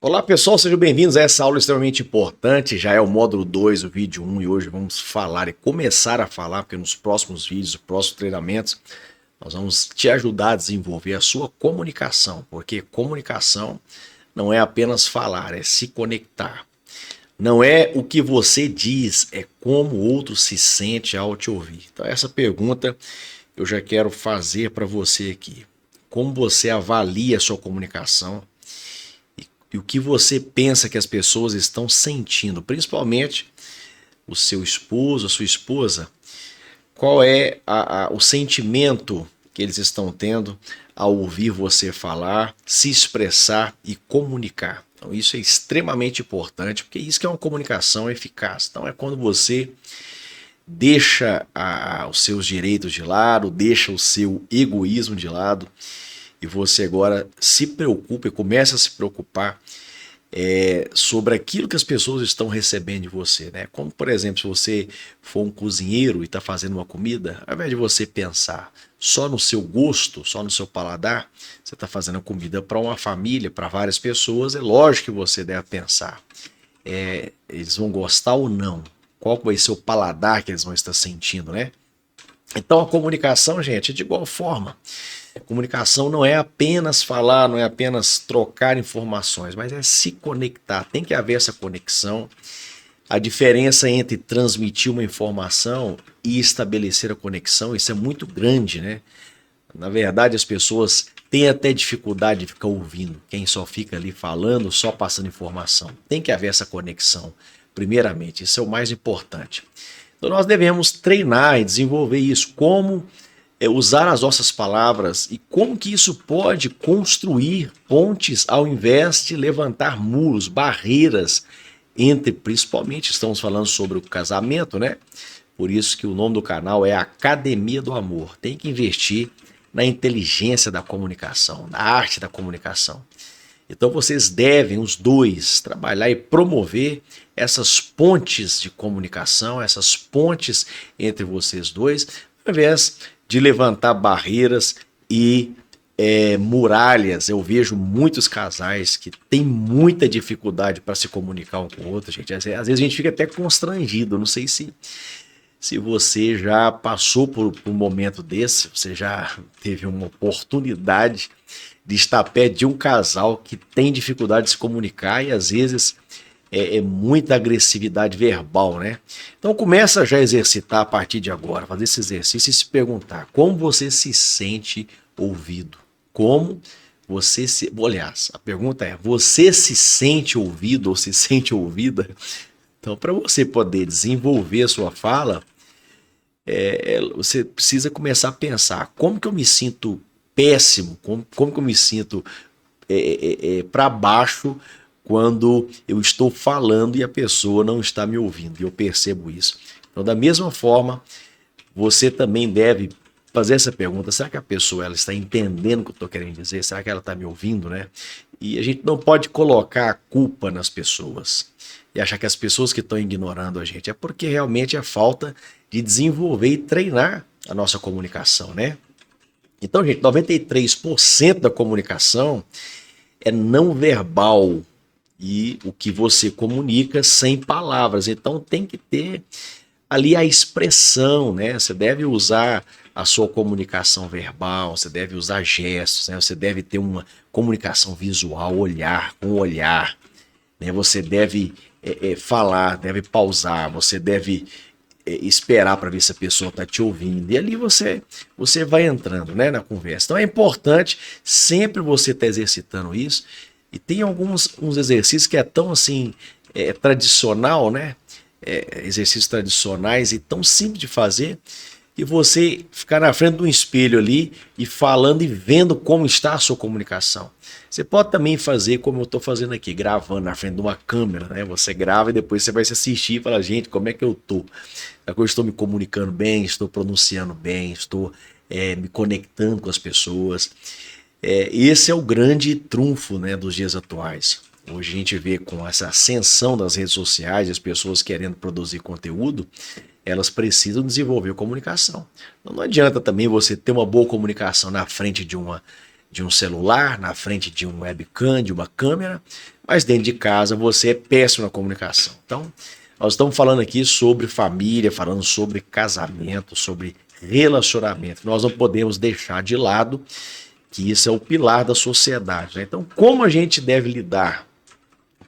Olá pessoal, sejam bem-vindos a essa aula extremamente importante, já é o módulo 2, o vídeo 1 e hoje vamos falar e começar a falar, porque nos próximos vídeos, nos próximos treinamentos, nós vamos te ajudar a desenvolver a sua comunicação, porque comunicação não é apenas falar, é se conectar. Não é o que você diz, é como o outro se sente ao te ouvir. Então essa pergunta eu já quero fazer para você aqui. Como você avalia a sua comunicação? E o que você pensa que as pessoas estão sentindo, principalmente o seu esposo, a sua esposa, qual é o sentimento que eles estão tendo ao ouvir você falar, se expressar e comunicar. Então isso é extremamente importante, porque isso que é uma comunicação eficaz. Então é quando você deixa os seus direitos de lado, deixa o seu egoísmo de lado, e você agora se preocupa e começa a se preocupar sobre aquilo que as pessoas estão recebendo de você, né? Como, por exemplo, se você for um cozinheiro e está fazendo uma comida, ao invés de você pensar só no seu gosto, só no seu paladar, você está fazendo a comida para uma família, para várias pessoas, é lógico que você deve pensar, eles vão gostar ou não? Qual vai ser o paladar que eles vão estar sentindo, né? Então a comunicação, gente, é de igual forma. A comunicação não é apenas falar, não é apenas trocar informações, mas é se conectar. Tem que haver essa conexão. A diferença entre transmitir uma informação e estabelecer a conexão, isso é muito grande, né? Na verdade, as pessoas têm até dificuldade de ficar ouvindo. Quem só fica ali falando, só passando informação. Tem que haver essa conexão, primeiramente. Isso é o mais importante. Então nós devemos treinar e desenvolver isso. Como usar as nossas palavras e como que isso pode construir pontes ao invés de levantar muros, barreiras entre, principalmente estamos falando sobre o casamento, né? Por isso que o nome do canal é Academia do Amor. Tem que investir na inteligência da comunicação, na arte da comunicação. Então vocês devem, os dois, trabalhar e promover essas pontes de comunicação, essas pontes entre vocês dois, ao invés de levantar barreiras e muralhas. Eu vejo muitos casais que têm muita dificuldade para se comunicar um com o outro, gente. Às vezes a gente fica até constrangido. Não sei se você já passou por um momento desse, você já teve uma oportunidade de estar perto de um casal que tem dificuldade de se comunicar e às vezes muita agressividade verbal, né? Então começa já a exercitar a partir de agora, fazer esse exercício e se perguntar como você se sente ouvido, como você se... Aliás, a pergunta é, você se sente ouvido ou se sente ouvida? Então para você poder desenvolver a sua fala, você precisa começar a pensar, como que eu me sinto péssimo, como que eu me sinto para baixo quando eu estou falando e a pessoa não está me ouvindo, e eu percebo isso. Então, da mesma forma, você também deve fazer essa pergunta, será que a pessoa ela está entendendo o que eu estou querendo dizer? Será que ela está me ouvindo, né? E a gente não pode colocar a culpa nas pessoas e achar que as pessoas que estão ignorando a gente, é porque realmente é falta de desenvolver e treinar a nossa comunicação, né? Então, gente, 93% da comunicação é não verbal, e o que você comunica sem palavras. Então tem que ter ali a expressão, né? Você deve usar a sua comunicação verbal, você deve usar gestos, né? Você deve ter uma comunicação visual, olhar com olhar, né? Você deve falar, deve pausar, você deve esperar para ver se a pessoa está te ouvindo. E ali você vai entrando, né, na conversa. Então é importante sempre você estar exercitando isso. E tem uns exercícios que é tão assim, tradicional, né? Exercícios tradicionais e tão simples de fazer, que você ficar na frente de um espelho ali e falando e vendo como está a sua comunicação. Você pode também fazer como eu estou fazendo aqui, gravando na frente de uma câmera, né? Você grava e depois você vai se assistir e fala, gente, como é que eu estou? Eu estou me comunicando bem, estou pronunciando bem, estou me conectando com as pessoas. Esse é o grande trunfo, né, dos dias atuais. Hoje a gente vê com essa ascensão das redes sociais, as pessoas querendo produzir conteúdo, elas precisam desenvolver comunicação. Então não adianta também você ter uma boa comunicação na frente de um celular, na frente de um webcam, de uma câmera, mas dentro de casa você é péssimo na comunicação. Então, nós estamos falando aqui sobre família, falando sobre casamento, sobre relacionamento. Nós não podemos deixar de lado que isso é o pilar da sociedade, né? Então, como a gente deve lidar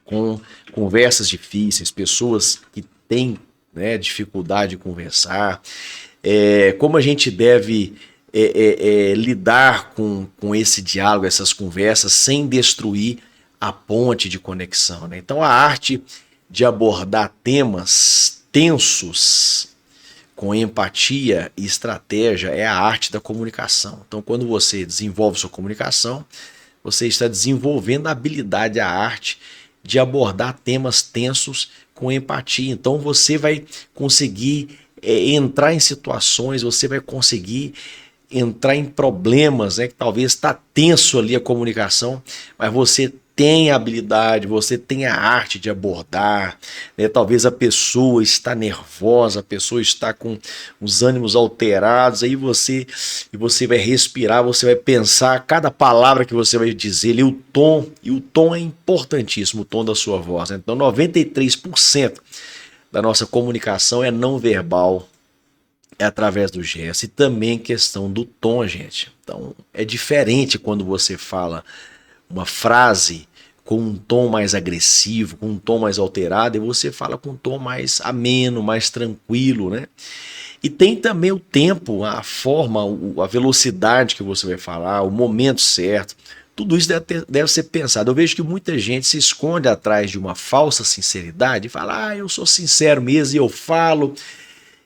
com conversas difíceis, pessoas que têm, né, dificuldade de conversar, como a gente deve lidar com esse diálogo, essas conversas, sem destruir a ponte de conexão, né? Então, a arte de abordar temas tensos com empatia e estratégia é a arte da comunicação. Então, quando você desenvolve sua comunicação, você está desenvolvendo a habilidade, a arte de abordar temas tensos com empatia. Então, você vai conseguir entrar em situações, você vai conseguir entrar em problemas, né, que talvez está tenso ali a comunicação, mas você tem a habilidade, você tem a arte de abordar, né? Talvez a pessoa está nervosa, a pessoa está com os ânimos alterados, aí você vai respirar, você vai pensar cada palavra que você vai dizer, e o tom é importantíssimo, o tom da sua voz, né? Então 93% da nossa comunicação é não verbal, é através do gesto, e também questão do tom, gente. Então é diferente quando você fala uma frase com um tom mais agressivo, com um tom mais alterado, e você fala com um tom mais ameno, mais tranquilo, né? E tem também o tempo, a forma, a velocidade que você vai falar, o momento certo. Tudo isso deve ser pensado. Eu vejo que muita gente se esconde atrás de uma falsa sinceridade e fala, eu sou sincero mesmo e eu falo.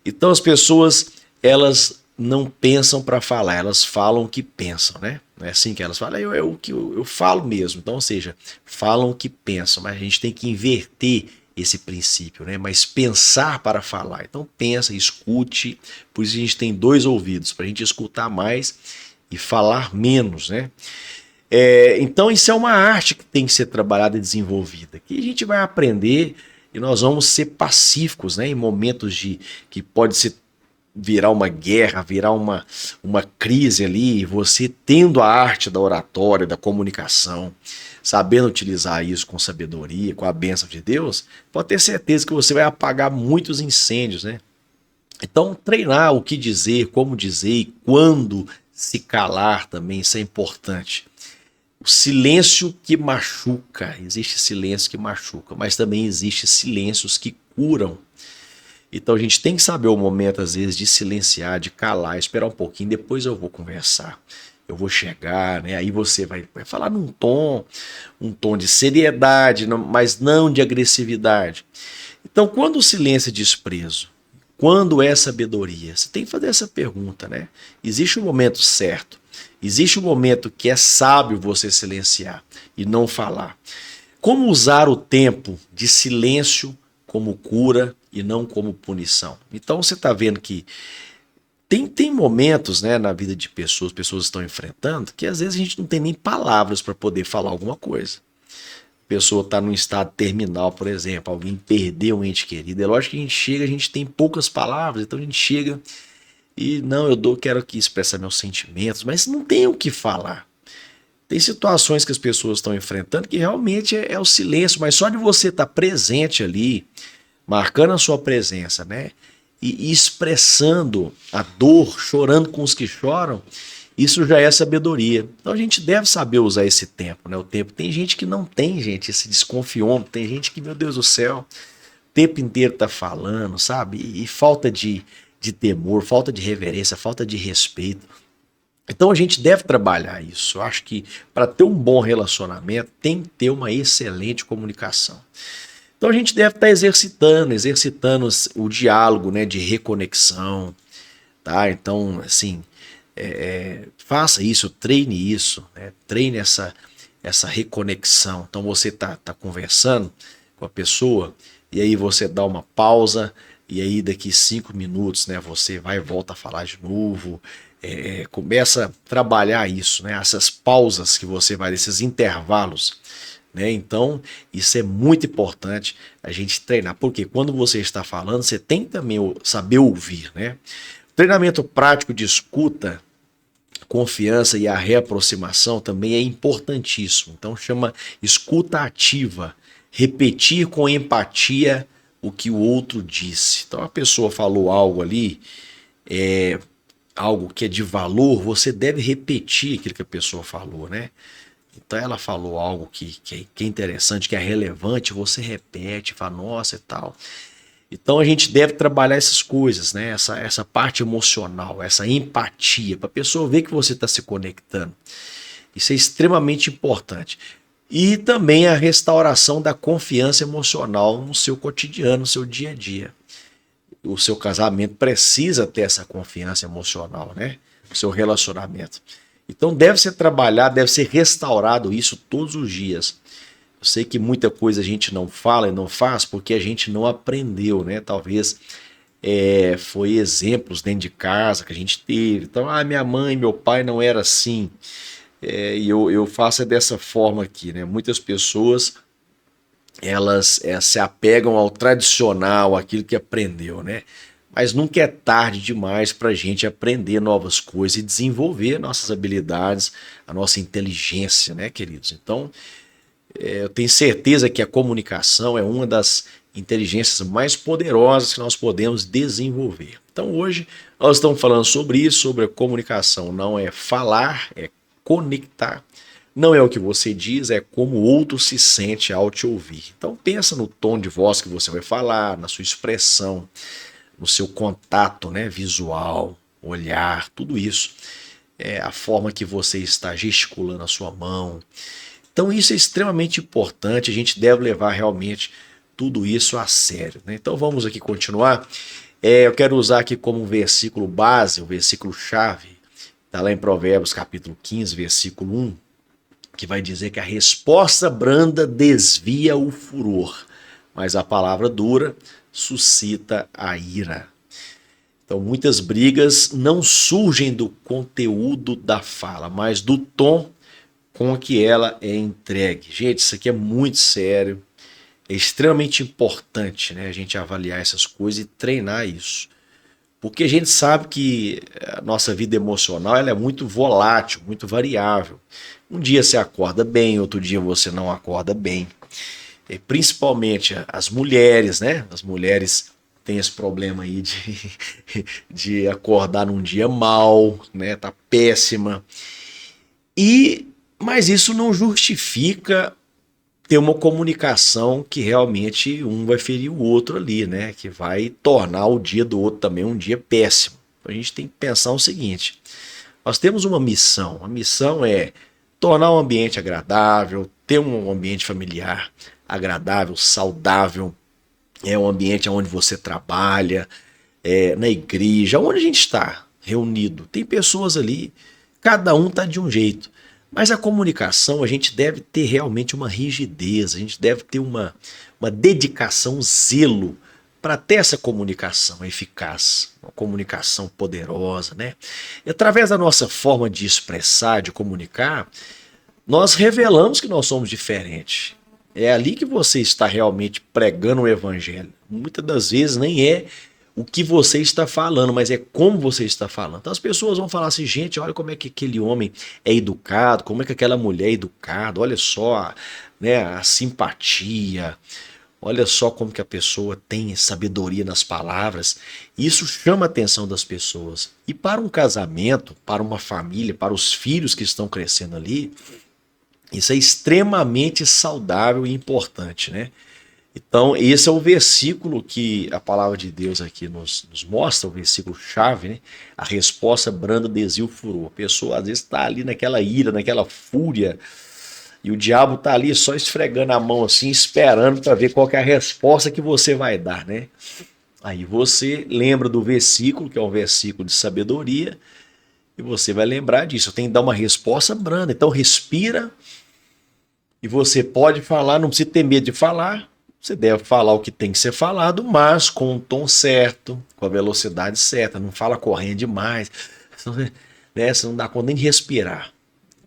Então as pessoas, elas não pensam para falar, elas falam o que pensam, né? Não é assim que elas falam, eu falo mesmo. Então, ou seja, falam o que pensam, mas a gente tem que inverter esse princípio, né? Mas pensar para falar. Então pensa, escute, por isso a gente tem 2 ouvidos, para a gente escutar mais e falar menos, né? Então isso é uma arte que tem que ser trabalhada e desenvolvida, que a gente vai aprender e nós vamos ser pacíficos, né? Em momentos que pode ser virar uma guerra, virar uma crise ali, você tendo a arte da oratória, da comunicação, sabendo utilizar isso com sabedoria, com a bênção de Deus, pode ter certeza que você vai apagar muitos incêndios, né? Então, treinar o que dizer, como dizer e quando se calar também, isso é importante. O silêncio que machuca, existe silêncio que machuca, mas também existe silêncios que curam. Então a gente tem que saber o momento, às vezes, de silenciar, de calar, esperar um pouquinho, depois eu vou conversar, eu vou chegar, né? Aí você vai falar num tom, um tom de seriedade, mas não de agressividade. Então, quando o silêncio é desprezo, quando é sabedoria, você tem que fazer essa pergunta, né? Existe um momento certo, existe um momento que é sábio você silenciar e não falar. Como usar o tempo de silêncio como cura e não como punição? Então você está vendo que tem momentos, né, na vida de pessoas estão enfrentando, que às vezes a gente não tem nem palavras para poder falar alguma coisa. A pessoa está num estado terminal, por exemplo, alguém perdeu um ente querido. É lógico que a gente chega, a gente tem poucas palavras, então a gente chega e não, quero aqui expressar meus sentimentos, mas não tem o que falar. Tem situações que as pessoas estão enfrentando que realmente é o silêncio, mas só de você estar presente ali, marcando a sua presença, né? E expressando a dor, chorando com os que choram, isso já é sabedoria. Então a gente deve saber usar esse tempo, né? O tempo. Tem gente que não tem, gente, esse desconfiômetro. Tem gente que, meu Deus do céu, o tempo inteiro tá falando, sabe? E falta de temor, falta de reverência, falta de respeito. Então a gente deve trabalhar isso. Eu acho que para ter um bom relacionamento tem que ter uma excelente comunicação. Então a gente deve estar exercitando o diálogo, né, de reconexão, tá? Então, assim, faça isso, né? Treine essa reconexão. Então você tá conversando com a pessoa e aí você dá uma pausa e aí daqui 5 minutos, né, você vai e volta a falar de novo. Começa a trabalhar isso, né? Essas pausas que você vai, esses intervalos, né? Então isso é muito importante a gente treinar, porque quando você está falando, você tem também saber ouvir, né? Treinamento prático de escuta confiança e a reaproximação também é importantíssimo. Então chama escuta ativa, repetir com empatia o que o outro disse. Então a pessoa falou algo ali, algo que é de valor, você deve repetir aquilo que a pessoa falou, né? Então ela falou algo que é interessante, que é relevante, você repete, fala, nossa e tal. Então a gente deve trabalhar essas coisas, né? Essa parte emocional, essa empatia, para a pessoa ver que você está se conectando. Isso é extremamente importante. E também a restauração da confiança emocional no seu cotidiano, no seu dia a dia. O seu casamento precisa ter essa confiança emocional, né? O seu relacionamento. Então deve ser trabalhado, deve ser restaurado isso todos os dias. Eu sei que muita coisa a gente não fala e não faz porque a gente não aprendeu, né? Talvez foi exemplos dentro de casa que a gente teve. Então, minha mãe, meu pai não era assim. E eu faço dessa forma aqui, né? Muitas pessoas elas se apegam ao tradicional, aquilo que aprendeu, né? Mas nunca é tarde demais para a gente aprender novas coisas e desenvolver nossas habilidades, a nossa inteligência, né, queridos? Então, eu tenho certeza que a comunicação é uma das inteligências mais poderosas que nós podemos desenvolver. Então hoje nós estamos falando sobre isso, sobre a comunicação. Não é falar, é conectar. Não é o que você diz, é como o outro se sente ao te ouvir. Então pensa no tom de voz que você vai falar, na sua expressão, no seu contato, né, visual, olhar, tudo isso. A forma que você está gesticulando a sua mão. Então isso é extremamente importante, a gente deve levar realmente tudo isso a sério, né? Então vamos aqui continuar. Eu quero usar aqui como um versículo base, um versículo chave, está lá em Provérbios capítulo 15, versículo 1, que vai dizer que a resposta branda desvia o furor, mas a palavra dura suscita a ira. Então muitas brigas não surgem do conteúdo da fala, mas do tom com que ela é entregue. Gente, isso aqui é muito sério, é extremamente importante, né, a gente avaliar essas coisas e treinar isso. Porque a gente sabe que a nossa vida emocional ela é muito volátil, muito variável. Um dia você acorda bem, outro dia você não acorda bem. E principalmente as mulheres, né? As mulheres têm esse problema aí de acordar num dia mal, né? Tá péssima. Mas isso não justifica ter uma comunicação que realmente um vai ferir o outro ali, né? Que vai tornar o dia do outro também um dia péssimo. A gente tem que pensar o seguinte: nós temos uma missão. A missão é tornar um ambiente agradável, ter um ambiente familiar agradável, saudável. É um ambiente onde você trabalha, na igreja, onde a gente está reunido. Tem pessoas ali, cada um está de um jeito. Mas a comunicação, a gente deve ter realmente uma rigidez, a gente deve ter uma dedicação, um zelo para ter essa comunicação eficaz, uma comunicação poderosa, né? E através da nossa forma de expressar, de comunicar, nós revelamos que nós somos diferentes. É ali que você está realmente pregando o evangelho. Muitas das vezes nem é o que você está falando, mas é como você está falando. Então as pessoas vão falar assim, gente, olha como é que aquele homem é educado, como é que aquela mulher é educada, olha só, né, a simpatia, olha só como que a pessoa tem sabedoria nas palavras. Isso chama a atenção das pessoas. E para um casamento, para uma família, para os filhos que estão crescendo ali, isso é extremamente saudável e importante, né? Então, esse é o versículo que a palavra de Deus aqui nos mostra, o versículo chave, né? A resposta branda desvia o furor. A pessoa às vezes está ali naquela ira, naquela fúria, e o diabo está ali só esfregando a mão assim, esperando para ver qual que é a resposta que você vai dar, né? Aí você lembra do versículo, que é um versículo de sabedoria, e você vai lembrar disso. Tem que dar uma resposta branda. Então respira, e você pode falar, não precisa ter medo de falar. Você deve falar o que tem que ser falado, mas com o tom certo, com a velocidade certa. Não fala correndo demais, né? Você não dá conta nem de respirar.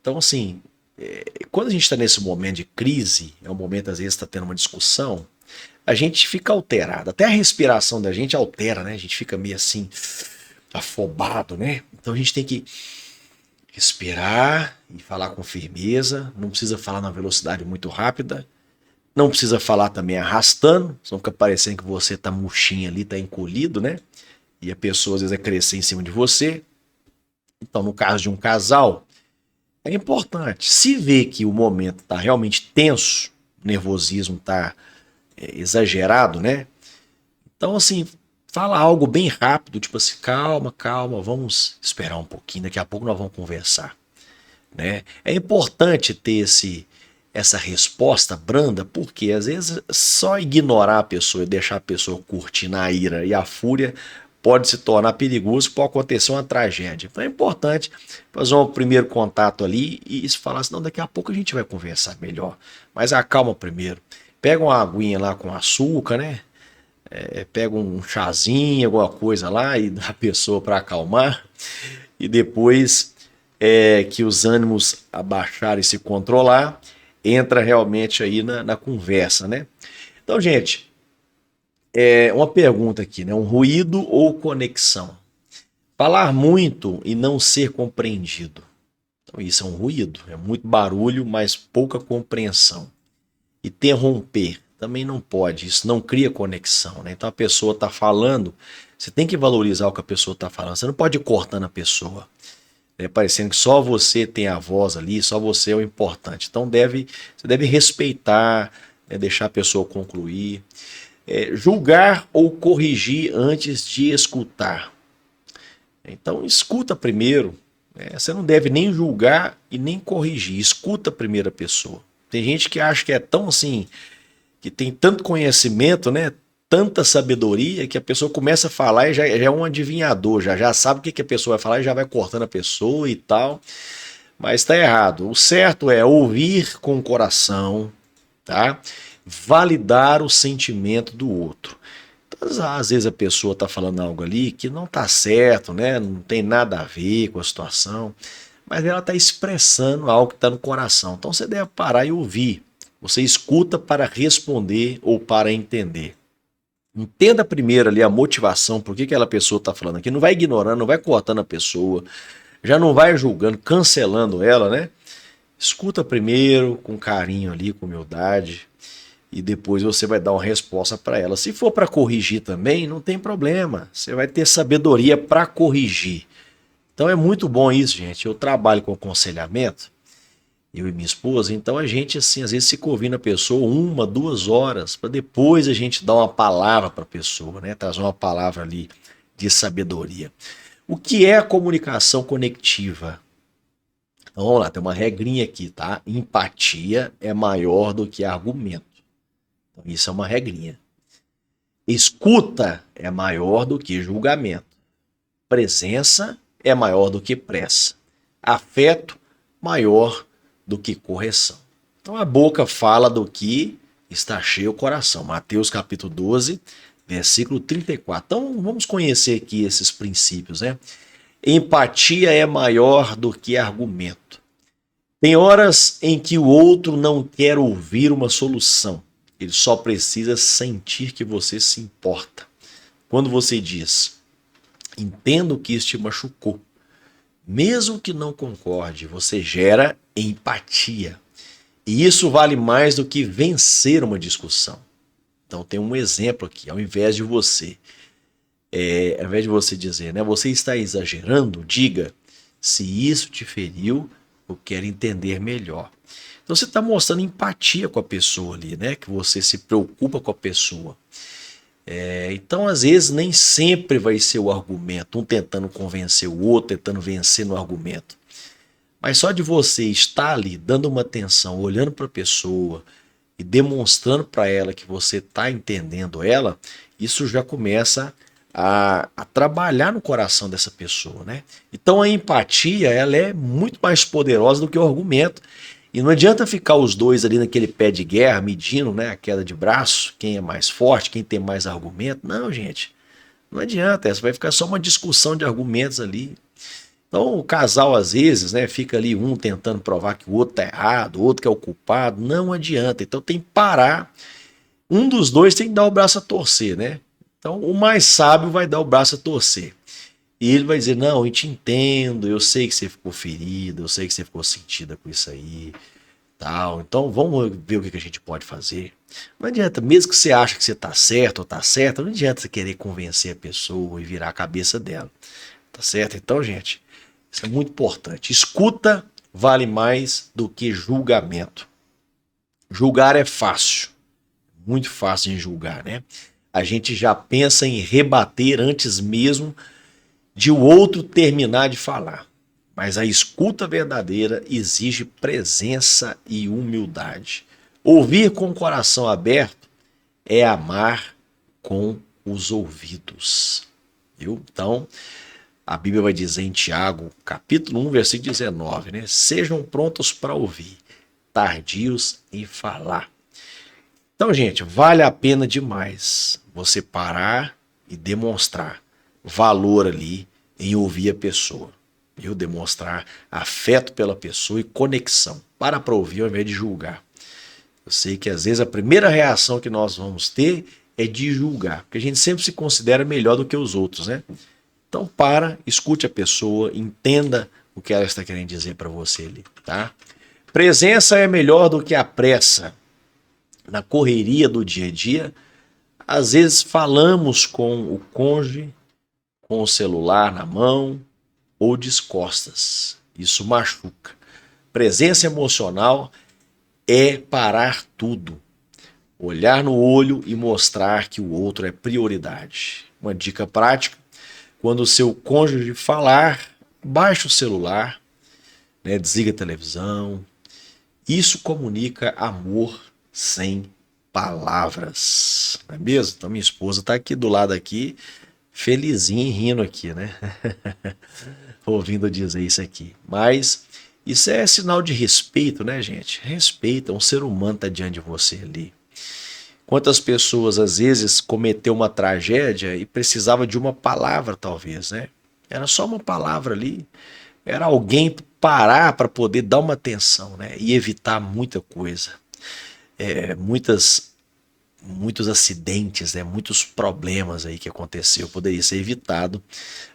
Então, assim, quando a gente está nesse momento de crise, é um momento, às vezes, está tendo uma discussão, a gente fica alterado. Até a respiração da gente altera, né? A gente fica meio assim, afobado, né? Então a gente tem que Respirar e falar com firmeza. Não precisa falar na velocidade muito rápida. Não precisa falar também arrastando, senão fica parecendo que você tá murchinho ali, tá encolhido, né? E a pessoa às vezes vai crescer em cima de você. Então, no caso de um casal, é importante. Se vê que o momento tá realmente tenso, o nervosismo tá exagerado, né? Então, assim, fala algo bem rápido, tipo assim, calma, calma, vamos esperar um pouquinho, daqui a pouco nós vamos conversar, né? É importante ter essa resposta branda, porque às vezes só ignorar a pessoa e deixar a pessoa curtir na ira e a fúria pode se tornar perigoso, pode acontecer uma tragédia. Então é importante fazer um primeiro contato ali e falar assim, não, daqui a pouco a gente vai conversar melhor, mas acalma primeiro. Pega uma aguinha lá com açúcar, né? Pega um chazinho, alguma coisa lá e dá a pessoa para acalmar e depois que os ânimos abaixarem e se controlar, entra realmente aí na conversa, né? Então, gente, uma pergunta aqui, né? Um ruído ou conexão? Falar muito e não ser compreendido. Então, isso é um ruído, é muito barulho, mas pouca compreensão. Interromper também não pode, isso não cria conexão, né? Então a pessoa está falando, você tem que valorizar o que a pessoa está falando, você não pode ir cortando a pessoa, né? Parecendo que só você tem a voz ali, só você é o importante. Então você deve respeitar, né? Deixar a pessoa concluir. Julgar ou corrigir antes de escutar. Então escuta primeiro, né? Você não deve nem julgar e nem corrigir, escuta a primeira pessoa. Tem gente que acha que é tão assim, que tem tanto conhecimento, né? Tanta sabedoria que a pessoa começa a falar e já é um adivinhador, já sabe o que a pessoa vai falar e já vai cortando a pessoa e tal. Mas está errado. O certo é ouvir com o coração, tá? Validar o sentimento do outro. Então, às vezes a pessoa está falando algo ali que não está certo, né? Não tem nada a ver com a situação, mas ela está expressando algo que está no coração. Então você deve parar e ouvir. Você escuta para responder ou para entender. Entenda primeiro ali a motivação, por que aquela pessoa está falando aqui. Não vai ignorando, não vai cortando a pessoa, já não vai julgando, cancelando ela, né? Escuta primeiro com carinho ali, com humildade, e depois você vai dar uma resposta para ela. Se for para corrigir também, não tem problema. Você vai ter sabedoria para corrigir. Então é muito bom isso, gente. Eu trabalho com aconselhamento, eu e minha esposa, então a gente, assim, às vezes fica ouvindo a pessoa 1, 2 horas, para depois a gente dar uma palavra para a pessoa, né? Trazer uma palavra ali de sabedoria. O que é a comunicação conectiva? Então vamos lá, tem uma regrinha aqui, tá? Empatia é maior do que argumento. Então isso é uma regrinha. Escuta é maior do que julgamento. Presença é maior do que pressa. Afeto maior do que correção. Então a boca fala do que está cheio o coração. Mateus capítulo 12, versículo 34. Então vamos conhecer aqui esses princípios, né? Empatia é maior do que argumento. Tem horas em que o outro não quer ouvir uma solução. Ele só precisa sentir que você se importa. Quando você diz, entendo que isso te machucou, mesmo que não concorde, você gera empatia. E isso vale mais do que vencer uma discussão. Então tem um exemplo aqui, ao invés de você dizer, né, você está exagerando, diga, se isso te feriu, eu quero entender melhor. Então você está mostrando empatia com a pessoa ali, né, que você se preocupa com a pessoa. Então, às vezes, nem sempre vai ser o argumento, um tentando convencer o outro, tentando vencer no argumento. Mas só de você estar ali, dando uma atenção, olhando para a pessoa e demonstrando para ela que você está entendendo ela, isso já começa a trabalhar no coração dessa pessoa, né? Então a empatia, ela é muito mais poderosa do que o argumento. E não adianta ficar os dois ali naquele pé de guerra, medindo, né, a queda de braço, quem é mais forte, quem tem mais argumento. Não, gente, não adianta, essa vai ficar só uma discussão de argumentos ali. Então o casal às vezes, né, fica ali um tentando provar que o outro tá errado, o outro que é o culpado, não adianta. Então tem que parar, um dos dois tem que dar o braço a torcer, né? Então o mais sábio vai dar o braço a torcer. E ele vai dizer, não, eu te entendo, eu sei que você ficou ferida, eu sei que você ficou sentida com isso aí, tal. Então vamos ver o que a gente pode fazer. Não adianta, mesmo que você ache que você tá certo ou tá certo, não adianta você querer convencer a pessoa e virar a cabeça dela. Tá certo? Então, gente, isso é muito importante. Escuta vale mais do que julgamento. Julgar é fácil, muito fácil em julgar, né? A gente já pensa em rebater antes mesmo de o outro terminar de falar. Mas a escuta verdadeira exige presença e humildade. Ouvir com o coração aberto é amar com os ouvidos. Viu? Então, a Bíblia vai dizer em Tiago, capítulo 1, versículo 19, né? Sejam prontos para ouvir, tardios em falar. Então, gente, vale a pena demais você parar e demonstrar valor ali em ouvir a pessoa. Viu? Demonstrar afeto pela pessoa e conexão. Para ouvir ao invés de julgar. Eu sei que às vezes a primeira reação que nós vamos ter é de julgar, porque a gente sempre se considera melhor do que os outros, né? Então escute a pessoa, entenda o que ela está querendo dizer para você ali, tá? Presença é melhor do que a pressa. Na correria do dia a dia, às vezes falamos com o cônjuge, com o celular na mão ou descostas. Isso machuca. Presença emocional é parar tudo. Olhar no olho e mostrar que o outro é prioridade. Uma dica prática: quando o seu cônjuge falar, baixe o celular, né, desliga a televisão. Isso comunica amor sem palavras. Não é mesmo? Então minha esposa está aqui do lado aqui, felizinha e rindo aqui, né? Ouvindo dizer isso aqui. Mas isso é sinal de respeito, né, gente? Respeita, um ser humano está diante de você ali. Quantas pessoas às vezes cometeu uma tragédia e precisava de uma palavra, talvez, né? Era só uma palavra ali. Era alguém parar para poder dar uma atenção, né? E evitar muita coisa. Muitos acidentes, né? Muitos problemas aí que aconteceu. Poderia ser evitado,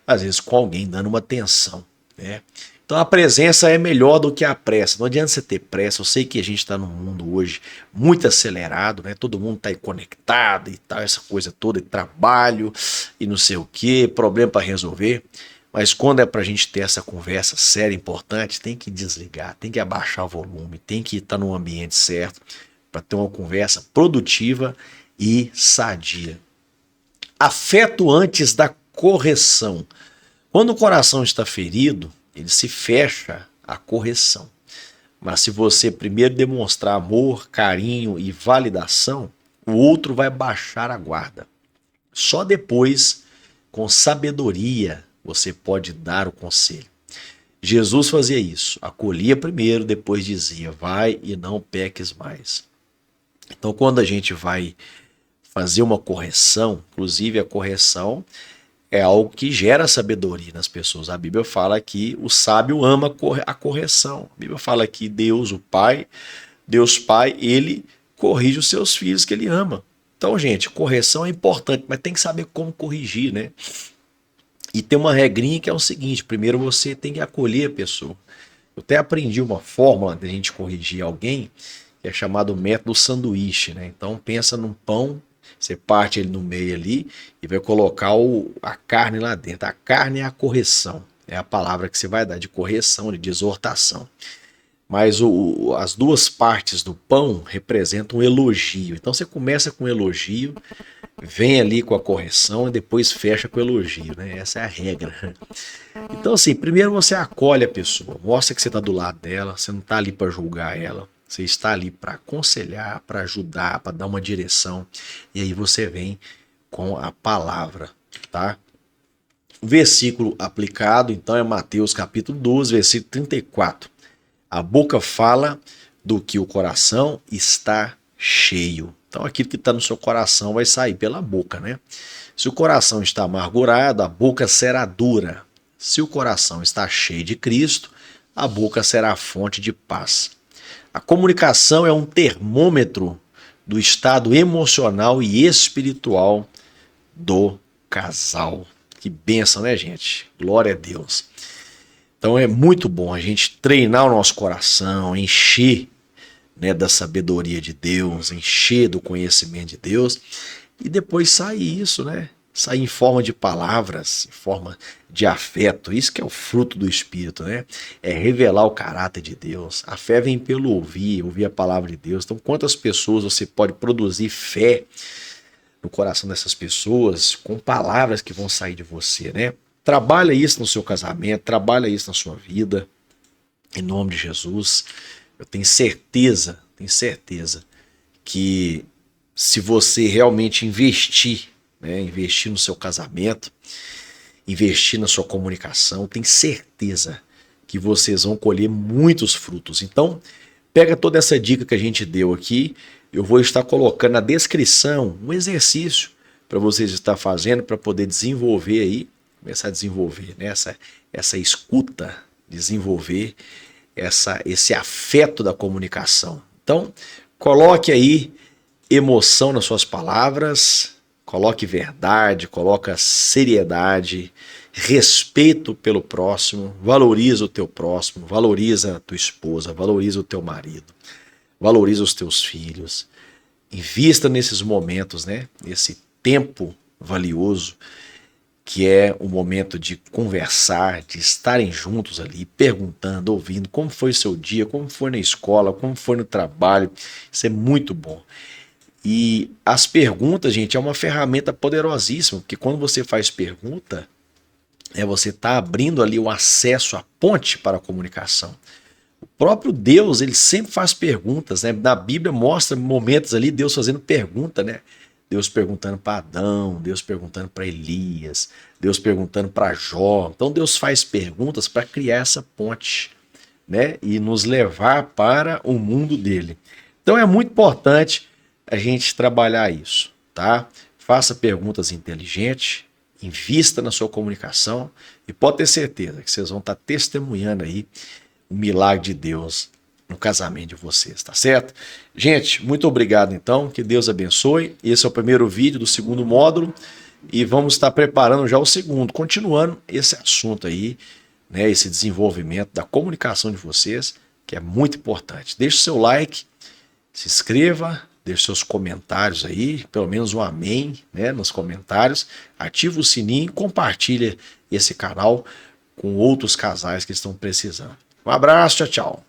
às vezes, com alguém dando uma atenção, né? Então a presença é melhor do que a pressa. Não adianta você ter pressa. Eu sei que a gente está num mundo hoje muito acelerado, né? Todo mundo está aí conectado e tal, essa coisa toda, de trabalho e não sei o que, problema para resolver. Mas quando é para a gente ter essa conversa séria, importante, tem que desligar, tem que abaixar o volume, tem que estar no ambiente certo para ter uma conversa produtiva e sadia. Afeto antes da correção. Quando o coração está ferido, ele se fecha à correção. Mas se você primeiro demonstrar amor, carinho e validação, o outro vai baixar a guarda. Só depois, com sabedoria, você pode dar o conselho. Jesus fazia isso, acolhia primeiro, depois dizia, vai e não peques mais. Então quando a gente vai fazer uma correção, inclusive a correção é algo que gera sabedoria nas pessoas. A Bíblia fala que o sábio ama a correção. A Bíblia fala que Deus Pai, ele corrige os seus filhos que ele ama. Então, gente, correção é importante, mas tem que saber como corrigir, né? E tem uma regrinha que é o seguinte: primeiro você tem que acolher a pessoa. Eu até aprendi uma fórmula de a gente corrigir alguém, que é chamado método sanduíche, né? Então pensa num pão, você parte ele no meio ali e vai colocar a carne lá dentro. A carne é a correção, é a palavra que você vai dar de correção, de exortação. Mas as duas partes do pão representam um elogio. Então você começa com um elogio, vem ali com a correção e depois fecha com o elogio, né? Essa é a regra. Então assim, primeiro você acolhe a pessoa, mostra que você está do lado dela, você não está ali para julgar ela, você está ali para aconselhar, para ajudar, para dar uma direção. E aí você vem com a palavra, tá? O versículo aplicado, então, é Mateus capítulo 12, versículo 34. A boca fala do que o coração está cheio. Então aquilo que está no seu coração vai sair pela boca, né? Se o coração está amargurado, a boca será dura. Se o coração está cheio de Cristo, a boca será fonte de paz. A comunicação é um termômetro do estado emocional e espiritual do casal. Que bênção, né, gente? Glória a Deus. Então é muito bom a gente treinar o nosso coração, encher, né, da sabedoria de Deus, encher do conhecimento de Deus e depois sair isso, né? Sair em forma de palavras, em forma de afeto. Isso que é o fruto do Espírito, né? É revelar o caráter de Deus. A fé vem pelo ouvir, ouvir a palavra de Deus. Então, quantas pessoas você pode produzir fé no coração dessas pessoas com palavras que vão sair de você, né? Trabalha isso no seu casamento, trabalha isso na sua vida, em nome de Jesus. Eu tenho certeza que se você realmente investir, né, investir no seu casamento, investir na sua comunicação, tenho certeza que vocês vão colher muitos frutos. Então, pega toda essa dica que a gente deu aqui, eu vou estar colocando na descrição um exercício para vocês estar fazendo para poder desenvolver aí, começar a desenvolver, né, essa escuta, desenvolver esse afeto da comunicação. Então, coloque aí emoção nas suas palavras, coloque verdade, coloque seriedade, respeito pelo próximo, valoriza o teu próximo, valoriza a tua esposa, valoriza o teu marido, valoriza os teus filhos. Invista nesses momentos, né? Nesse tempo valioso que é o momento de conversar, de estarem juntos ali, perguntando, ouvindo como foi o seu dia, como foi na escola, como foi no trabalho. Isso é muito bom. E as perguntas, gente, é uma ferramenta poderosíssima, porque quando você faz pergunta, você está abrindo ali o acesso, a ponte para a comunicação. O próprio Deus, ele sempre faz perguntas, né? Na Bíblia mostra momentos ali, Deus fazendo pergunta, né? Deus perguntando para Adão, Deus perguntando para Elias, Deus perguntando para Jó. Então Deus faz perguntas para criar essa ponte, né? E nos levar para o mundo dele. Então é muito importante a gente trabalhar isso, tá? Faça perguntas inteligentes, invista na sua comunicação e pode ter certeza que vocês vão estar testemunhando aí o milagre de Deus no casamento de vocês, tá certo? Gente, muito obrigado então, que Deus abençoe. Esse é o primeiro vídeo do segundo módulo e vamos estar preparando já o segundo, continuando esse assunto aí, né, esse desenvolvimento da comunicação de vocês, que é muito importante. Deixe seu like, se inscreva, deixe seus comentários aí, pelo menos um amém, né, nos comentários, ativa o sininho e compartilha esse canal com outros casais que estão precisando. Um abraço, tchau, tchau.